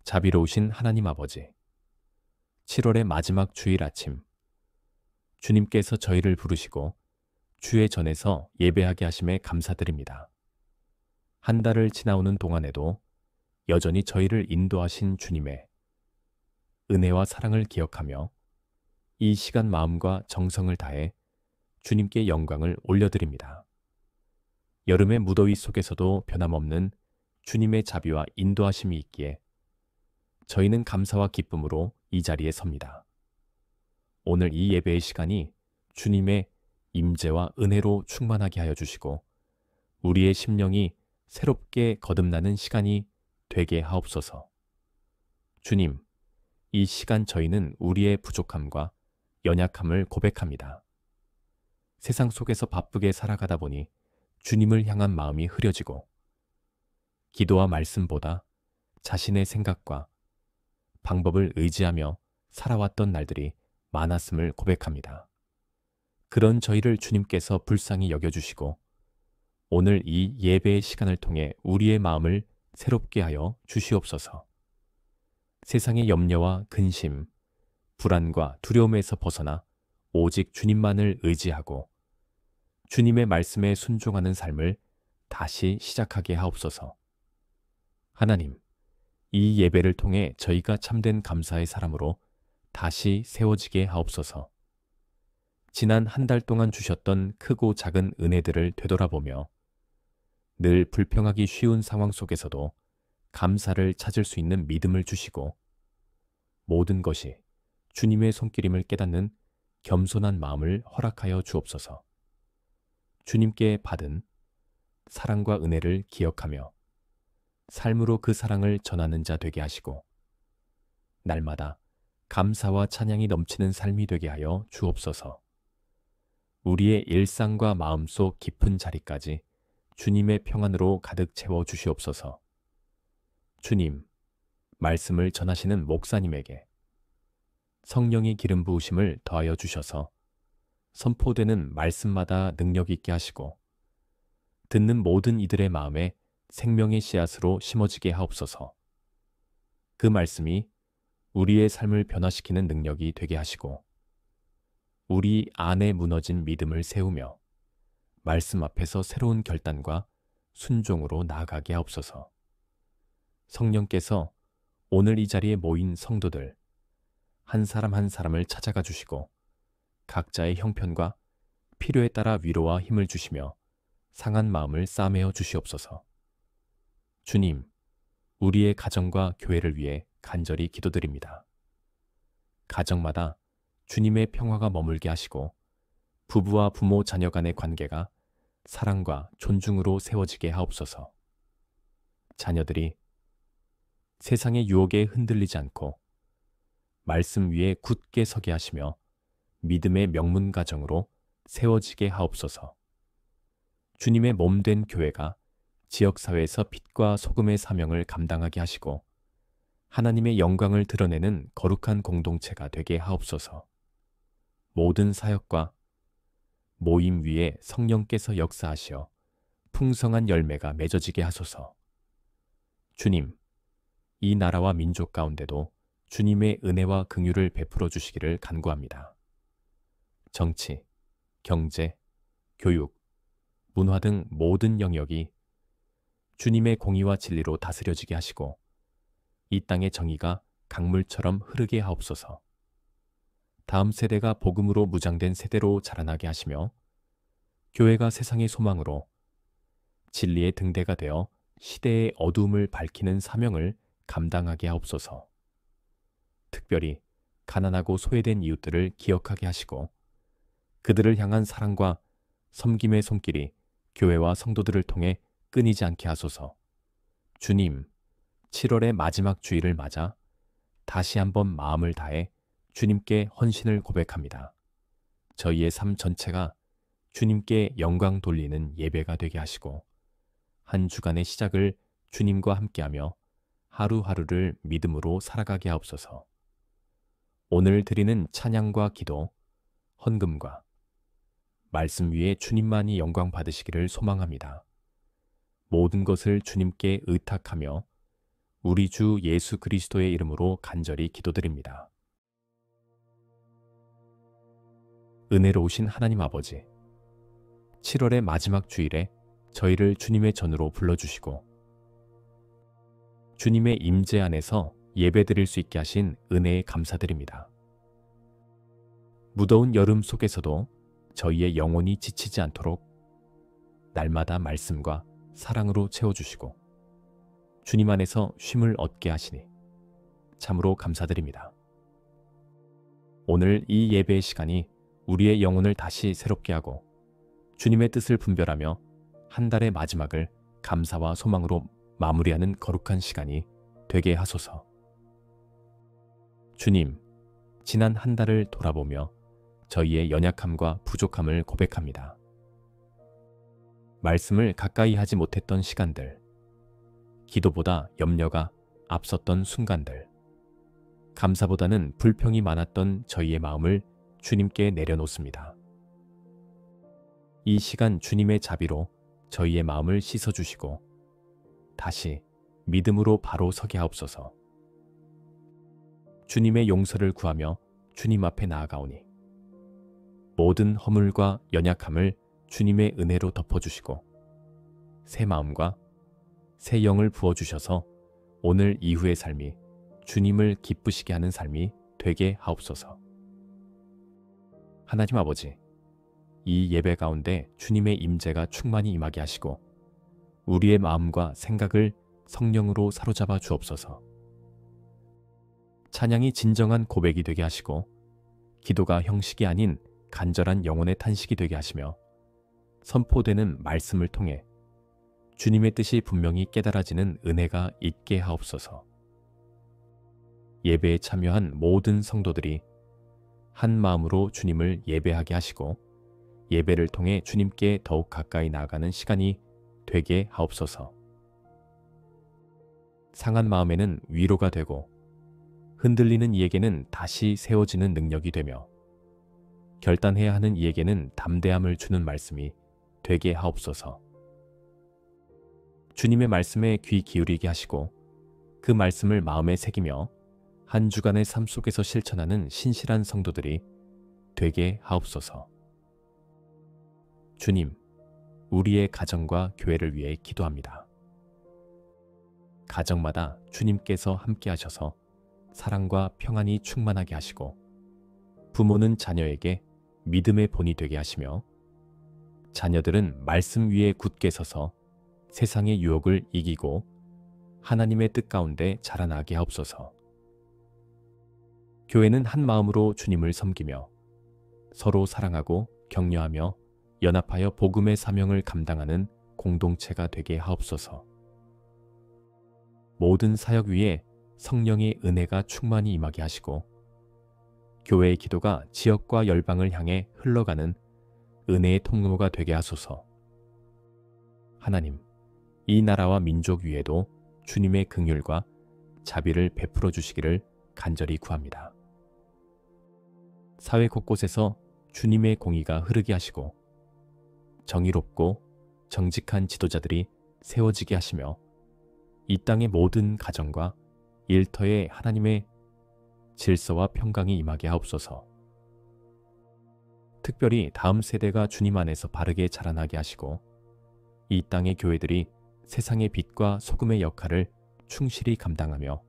자비로우신 하나님 아버지, 7월의 마지막 주일 아침, 주님께서 저희를 부르시고 주의 전에서 예배하게 하심에 감사드립니다. 한 달을 지나오는 동안에도 여전히 저희를 인도하신 주님의 은혜와 사랑을 기억하며 이 시간 마음과 정성을 다해 주님께 영광을 올려드립니다. 여름의 무더위 속에서도 변함없는 주님의 자비와 인도하심이 있기에 저희는 감사와 기쁨으로 이 자리에 섭니다. 오늘 이 예배의 시간이 주님의 임재와 은혜로 충만하게 하여 주시고 우리의 심령이 새롭게 거듭나는 시간이 되게 하옵소서. 주님, 이 시간 저희는 우리의 부족함과 연약함을 고백합니다. 세상 속에서 바쁘게 살아가다 보니 주님을 향한 마음이 흐려지고 기도와 말씀보다 자신의 생각과 방법을 의지하며 살아왔던 날들이 많았음을 고백합니다. 그런 저희를 주님께서 불쌍히 여겨주시고 오늘 이 예배의 시간을 통해 우리의 마음을 새롭게 하여 주시옵소서. 세상의 염려와 근심, 불안과 두려움에서 벗어나 오직 주님만을 의지하고 주님의 말씀에 순종하는 삶을 다시 시작하게 하옵소서. 하나님, 이 예배를 통해 저희가 참된 감사의 사람으로 다시 세워지게 하옵소서. 지난 한 달 동안 주셨던 크고 작은 은혜들을 되돌아보며 늘 불평하기 쉬운 상황 속에서도 감사를 찾을 수 있는 믿음을 주시고 모든 것이 주님의 손길임을 깨닫는 겸손한 마음을 허락하여 주옵소서. 주님께 받은 사랑과 은혜를 기억하며 삶으로 그 사랑을 전하는 자 되게 하시고 날마다 감사와 찬양이 넘치는 삶이 되게 하여 주옵소서. 우리의 일상과 마음속 깊은 자리까지 주님의 평안으로 가득 채워 주시옵소서. 주님, 말씀을 전하시는 목사님에게 성령의 기름 부으심을 더하여 주셔서 선포되는 말씀마다 능력 있게 하시고 듣는 모든 이들의 마음에 생명의 씨앗으로 심어지게 하옵소서. 그 말씀이 우리의 삶을 변화시키는 능력이 되게 하시고 우리 안에 무너진 믿음을 세우며 말씀 앞에서 새로운 결단과 순종으로 나아가게 하옵소서. 성령께서 오늘 이 자리에 모인 성도들 한 사람 한 사람을 찾아가 주시고 각자의 형편과 필요에 따라 위로와 힘을 주시며 상한 마음을 싸매어 주시옵소서. 주님, 우리의 가정과 교회를 위해 간절히 기도드립니다. 가정마다 주님의 평화가 머물게 하시고 부부와 부모 자녀 간의 관계가 사랑과 존중으로 세워지게 하옵소서. 자녀들이 세상의 유혹에 흔들리지 않고 말씀 위에 굳게 서게 하시며 믿음의 명문 가정으로 세워지게 하옵소서. 주님의 몸된 교회가 지역사회에서 빛과 소금의 사명을 감당하게 하시고 하나님의 영광을 드러내는 거룩한 공동체가 되게 하옵소서. 모든 사역과 모임 위에 성령께서 역사하시어 풍성한 열매가 맺어지게 하소서. 주님, 이 나라와 민족 가운데도 주님의 은혜와 긍휼을 베풀어 주시기를 간구합니다. 정치, 경제, 교육, 문화 등 모든 영역이 주님의 공의와 진리로 다스려지게 하시고 이 땅의 정의가 강물처럼 흐르게 하옵소서. 다음 세대가 복음으로 무장된 세대로 자라나게 하시며 교회가 세상의 소망으로 진리의 등대가 되어 시대의 어두움을 밝히는 사명을 감당하게 하옵소서. 특별히 가난하고 소외된 이웃들을 기억하게 하시고 그들을 향한 사랑과 섬김의 손길이 교회와 성도들을 통해 끊이지 않게 하소서. 주님, 7월의 마지막 주일을 맞아 다시 한번 마음을 다해 주님께 헌신을 고백합니다. 저희의 삶 전체가 주님께 영광 돌리는 예배가 되게 하시고 한 주간의 시작을 주님과 함께하며 하루하루를 믿음으로 살아가게 하옵소서. 오늘 드리는 찬양과 기도, 헌금과 말씀 위에 주님만이 영광 받으시기를 소망합니다. 모든 것을 주님께 의탁하며 우리 주 예수 그리스도의 이름으로 간절히 기도드립니다. 은혜로우신 하나님 아버지, 7월의 마지막 주일에 저희를 주님의 전으로 불러주시고 주님의 임재 안에서 예배드릴 수 있게 하신 은혜에 감사드립니다. 무더운 여름 속에서도 저희의 영혼이 지치지 않도록 날마다 말씀과 사랑으로 채워주시고 주님 안에서 쉼을 얻게 하시니 참으로 감사드립니다. 오늘 이 예배의 시간이 우리의 영혼을 다시 새롭게 하고 주님의 뜻을 분별하며 한 달의 마지막을 감사와 소망으로 마무리하는 거룩한 시간이 되게 하소서. 주님, 지난 한 달을 돌아보며 저희의 연약함과 부족함을 고백합니다. 말씀을 가까이 하지 못했던 시간들, 기도보다 염려가 앞섰던 순간들, 감사보다는 불평이 많았던 저희의 마음을 주님께 내려놓습니다. 이 시간 주님의 자비로 저희의 마음을 씻어주시고 다시 믿음으로 바로 서게 하옵소서. 주님의 용서를 구하며 주님 앞에 나아가오니 모든 허물과 연약함을 주님의 은혜로 덮어주시고 새 마음과 새 영을 부어주셔서 오늘 이후의 삶이 주님을 기쁘시게 하는 삶이 되게 하옵소서. 하나님 아버지, 이 예배 가운데 주님의 임재가 충만히 임하게 하시고 우리의 마음과 생각을 성령으로 사로잡아 주옵소서. 찬양이 진정한 고백이 되게 하시고 기도가 형식이 아닌 간절한 영혼의 탄식이 되게 하시며 선포되는 말씀을 통해 주님의 뜻이 분명히 깨달아지는 은혜가 있게 하옵소서. 예배에 참여한 모든 성도들이 한 마음으로 주님을 예배하게 하시고 예배를 통해 주님께 더욱 가까이 나아가는 시간이 되게 하옵소서. 상한 마음에는 위로가 되고 흔들리는 이에게는 다시 세워지는 능력이 되며 결단해야 하는 이에게는 담대함을 주는 말씀이 되게 하옵소서. 주님의 말씀에 귀 기울이게 하시고 그 말씀을 마음에 새기며 한 주간의 삶 속에서 실천하는 신실한 성도들이 되게 하옵소서. 주님, 우리의 가정과 교회를 위해 기도합니다. 가정마다 주님께서 함께 하셔서 사랑과 평안이 충만하게 하시고 부모는 자녀에게 믿음의 본이 되게 하시며 자녀들은 말씀 위에 굳게 서서 세상의 유혹을 이기고 하나님의 뜻 가운데 자라나게 하옵소서. 교회는 한 마음으로 주님을 섬기며 서로 사랑하고 격려하며 연합하여 복음의 사명을 감당하는 공동체가 되게 하옵소서. 모든 사역 위에 성령의 은혜가 충만히 임하게 하시고 교회의 기도가 지역과 열방을 향해 흘러가는 은혜의 통로가 되게 하소서. 하나님, 이 나라와 민족 위에도 주님의 긍휼과 자비를 베풀어 주시기를 간절히 구합니다. 사회 곳곳에서 주님의 공의가 흐르게 하시고 정의롭고 정직한 지도자들이 세워지게 하시며 이 땅의 모든 가정과 일터에 하나님의 질서와 평강이 임하게 하옵소서. 특별히 다음 세대가 주님 안에서 바르게 자라나게 하시고 이 땅의 교회들이 세상의 빛과 소금의 역할을 충실히 감당하며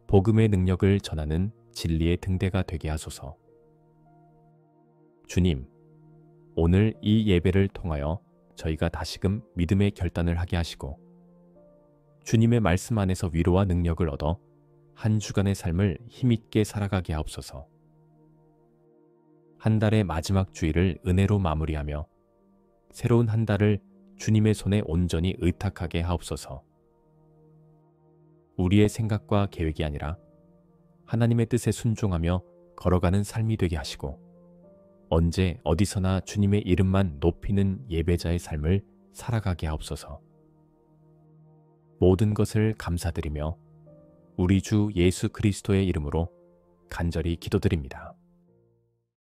복음의 능력을 전하는 진리의 등대가 되게 하소서. 주님, 오늘 이 예배를 통하여 저희가 다시금 믿음의 결단을 하게 하시고 주님의 말씀 안에서 위로와 능력을 얻어 한 주간의 삶을 힘있게 살아가게 하옵소서. 한 달의 마지막 주일을 은혜로 마무리하며 새로운 한 달을 주님의 손에 온전히 의탁하게 하옵소서. 우리의 생각과 계획이 아니라 하나님의 뜻에 순종하며 걸어가는 삶이 되게 하시고 언제 어디서나 주님의 이름만 높이는 예배자의 삶을 살아가게 하옵소서. 모든 것을 감사드리며 우리 주 예수 그리스도의 이름으로 간절히 기도드립니다.